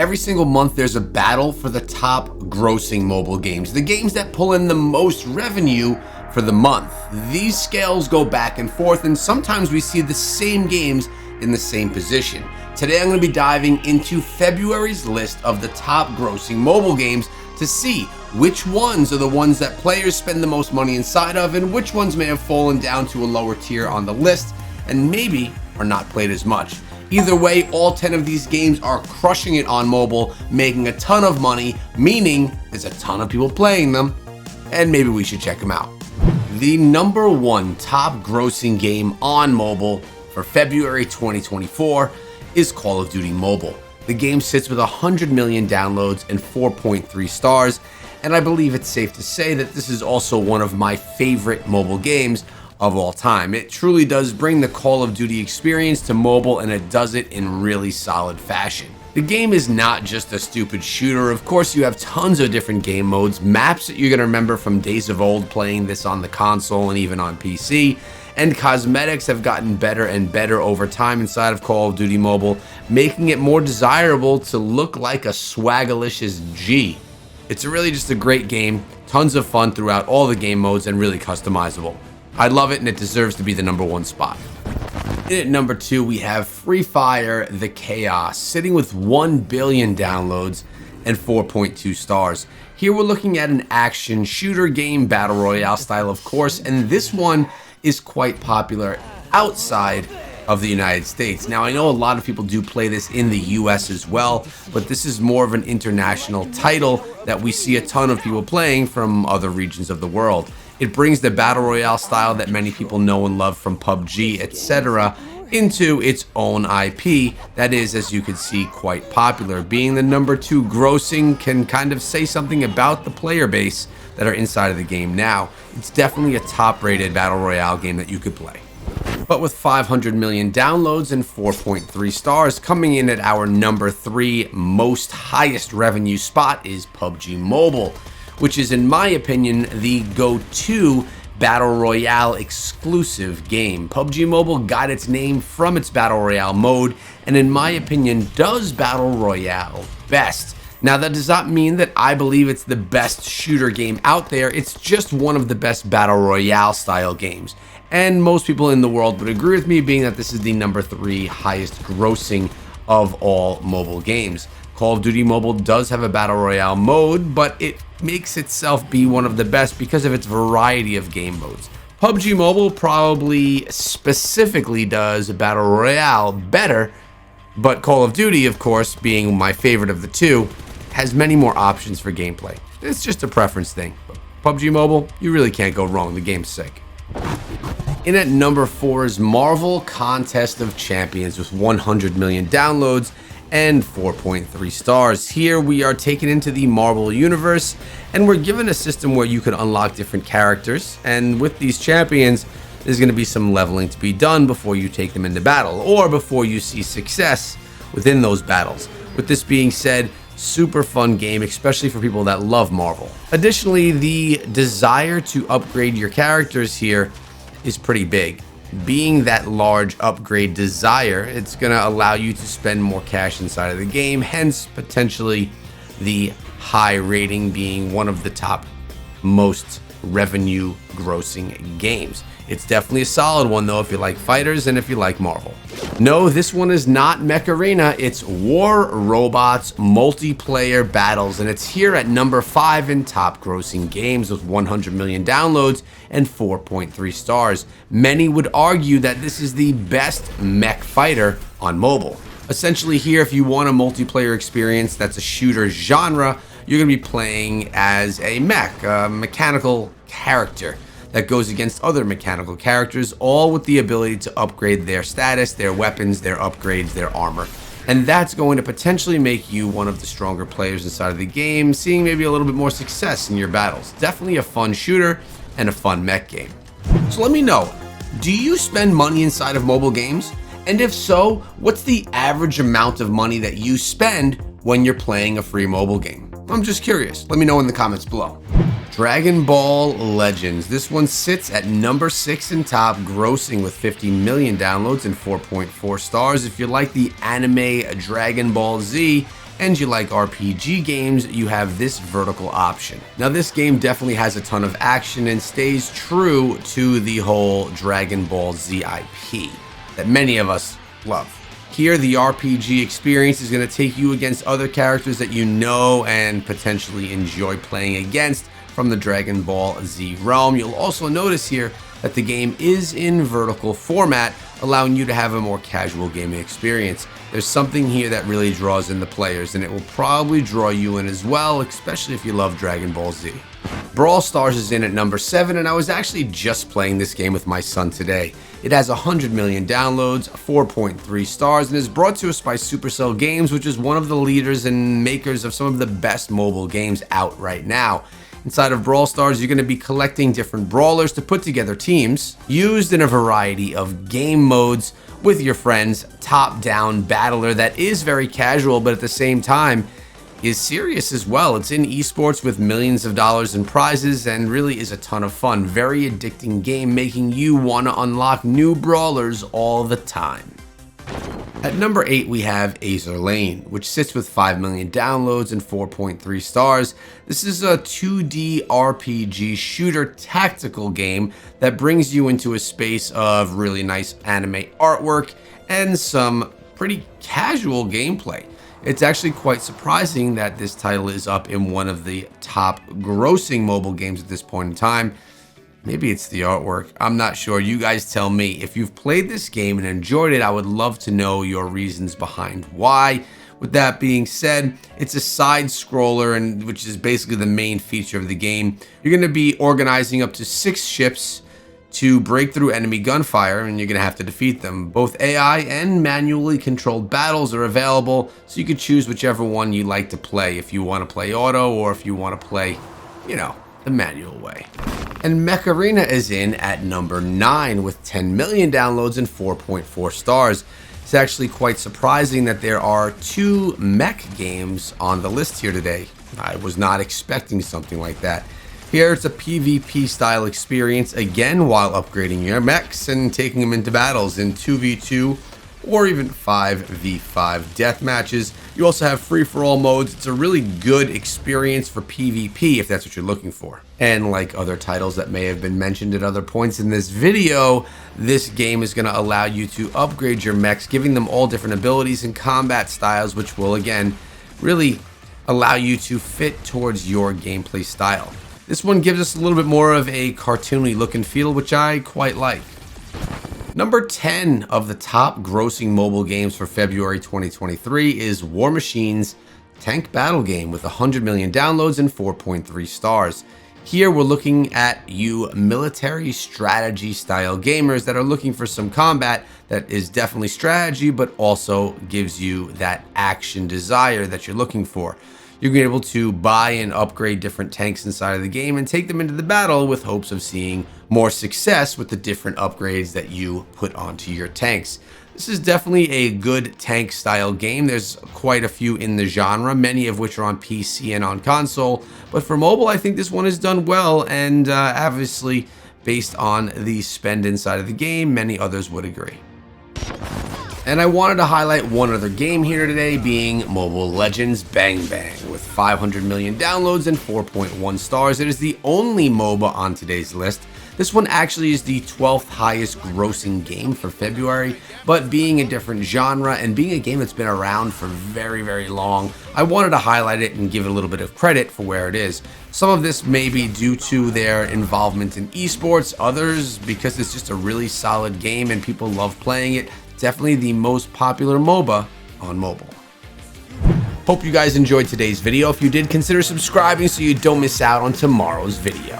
Every single month there's a battle for the top grossing mobile games, the games that pull in the most revenue for the month. These scales go back and forth, and sometimes we see the same games in the same position. Today I'm going to be diving into February's list of the top grossing mobile games to see which ones are the ones that players spend the most money inside of, and which ones may have fallen down to a lower tier on the list and maybe are not played as much. Either way, all 10 of these games are crushing it on mobile, making a ton of money, meaning there's a ton of people playing them, and maybe we should check them out. The number one top grossing game on mobile for February 2024 is Call of Duty Mobile. The game sits with 100 million downloads and 4.3 stars, and I believe it's safe to say that this is also one of my favorite mobile games of all time. It truly does bring the Call of Duty experience to mobile, and it does it in really solid fashion. The game is not just a stupid shooter. Of course, you have tons of different game modes, maps that you're going to remember from days of old playing this on the console and even on PC, and cosmetics have gotten better and better over time inside of Call of Duty Mobile, making it more desirable to look like a swagalicious G. It's really just a great game, tons of fun throughout all the game modes, and really customizable. I love it, and it deserves to be the number one spot. In at number two, we have Free Fire The Chaos, sitting with 1 billion downloads and 4.2 stars. Here we're looking at an action shooter game, battle royale style of course, and this one is quite popular outside of the United States. Now, I know a lot of people do play this in the US as well, but this is more of an international title that we see a ton of people playing from other regions of the world. It brings the battle royale style that many people know and love from PUBG, etc., into its own IP that is, as you can see, quite popular. Being the number two grossing can kind of say something about the player base that are inside of the game now. It's definitely a top-rated battle royale game that you could play. But with 500 million downloads and 4.3 stars, coming in at our number three most highest revenue spot is PUBG Mobile, which is, in my opinion, the go-to Battle Royale exclusive game. PUBG Mobile got its name from its Battle Royale mode, and in my opinion, does Battle Royale best. Now, that does not mean that I believe it's the best shooter game out there. It's just one of the best Battle Royale style games. And most people in the world would agree with me, being that this is the number three highest grossing of all mobile games. Call of Duty Mobile does have a Battle Royale mode, but it makes itself be one of the best because of its variety of game modes. PUBG Mobile probably specifically does Battle Royale better, but Call of Duty, of course, being my favorite of the two, has many more options for gameplay. It's just a preference thing. But PUBG Mobile, you really can't go wrong. The game's sick. In at number four is Marvel Contest of Champions with 100 million downloads and 4.3 stars. Here we are taken into the Marvel universe, and we're given a system where you can unlock different characters, and with these champions there's going to be some leveling to be done before you take them into battle, or before you see success within those battles. With this being said, super fun game, especially for people that love Marvel. Additionally, the desire to upgrade your characters here is pretty big. Being that large upgrade desire, it's going to allow you to spend more cash inside of the game, hence potentially the high rating being one of the top most revenue grossing games. It's definitely a solid one though if you like fighters and if you like Marvel. No, this one is not Mech Arina, it's War Robots Multiplayer Battles, and it's here at number 5 in top grossing games with 100 million downloads and 4.3 stars. Many would argue that this is the best mech fighter on mobile. Essentially here, if you want a multiplayer experience that's a shooter genre, you're going to be playing as a mech, a mechanical character that goes against other mechanical characters, all with the ability to upgrade their status, their weapons, their upgrades, their armor. And that's going to potentially make you one of the stronger players inside of the game, seeing maybe a little bit more success in your battles. Definitely a fun shooter and a fun mech game. So let me know, do you spend money inside of mobile games? And if so, what's the average amount of money that you spend when you're playing a free mobile game? I'm just curious. Let me know in the comments below. Dragon Ball Legends. This one sits at number 6 in top, grossing with 50 million downloads and 4.4 stars. If you like the anime Dragon Ball Z, and you like RPG games, you have this vertical option. Now this game definitely has a ton of action and stays true to the whole Dragon Ball Z IP that many of us love. Here, the RPG experience is going to take you against other characters that you know and potentially enjoy playing against from the Dragon Ball Z realm. You'll also notice here that the game is in vertical format, allowing you to have a more casual gaming experience. There's something here that really draws in the players, and it will probably draw you in as well, especially if you love Dragon Ball Z. Brawl Stars is in at number 7, and I was actually just playing this game with my son today. It has 100 million downloads, 4.3 stars, and is brought to us by Supercell Games, which is one of the leaders and makers of some of the best mobile games out right now. Inside of Brawl Stars, you're going to be collecting different brawlers to put together teams, used in a variety of game modes with your friends, top-down battler that is very casual, but at the same time is serious as well. It's in esports with millions of dollars in prizes and really is a ton of fun. Very addicting game, making you want to unlock new brawlers all the time. At number 8, we have AER Lane, which sits with 5 million downloads and 4.3 stars. This is a 2D RPG shooter tactical game that brings you into a space of really nice anime artwork and some pretty casual gameplay. It's actually quite surprising that this title is up in one of the top grossing mobile games at this point in time. Maybe it's the artwork. I'm not sure. You guys tell me. If you've played this game and enjoyed it, I would love to know your reasons behind why. With that being said, it's a side scroller, and which is basically the main feature of the game. You're going to be organizing up to 6 ships to break through enemy gunfire, and you're going to have to defeat them. Both AI and manually controlled battles are available, so you can choose whichever one you like to play, if you want to play auto or if you want to play, you know, the manual way. And Mech Arina is in at number 9 with 10 million downloads and 4.4 stars. It's actually quite surprising that there are 2 mech games on the list here today. I was not expecting something like that. Here it's a PvP style experience, again while upgrading your mechs and taking them into battles in 2v2 or even 5v5 death matches. You also have free-for-all modes. It's a really good experience for PvP if that's what you're looking for. And like other titles that may have been mentioned at other points in this video, this game is going to allow you to upgrade your mechs, giving them all different abilities and combat styles, which will again really allow you to fit towards your gameplay style. This one gives us a little bit more of a cartoony look and feel, which I quite like. Number 10 of the top grossing mobile games for February 2023 is War Machine's tank battle game with 100 million downloads and 4.3 stars. Here we're looking at you military strategy style gamers that are looking for some combat that is definitely strategy, but also gives you that action desire that you're looking for. You're going to be able to buy and upgrade different tanks inside of the game and take them into the battle with hopes of seeing more success with the different upgrades that you put onto your tanks. This is definitely a good tank style game. There's quite a few in the genre, many of which are on PC and on console, but for mobile I think this one is done well, and obviously based on the spend inside of the game, many others would agree. And I wanted to highlight one other game here today, being Mobile Legends Bang Bang with 500 million downloads and 4.1 stars. It is the only MOBA on today's list. This one actually is the 12th highest grossing game for February, but being a different genre and being a game that's been around for very, very long, I wanted to highlight it and give it a little bit of credit for where it is. Some of this may be due to their involvement in esports, others because it's just a really solid game and people love playing it. Definitely the most popular MOBA on mobile. Hope you guys enjoyed today's video. If you did, consider subscribing so you don't miss out on tomorrow's video.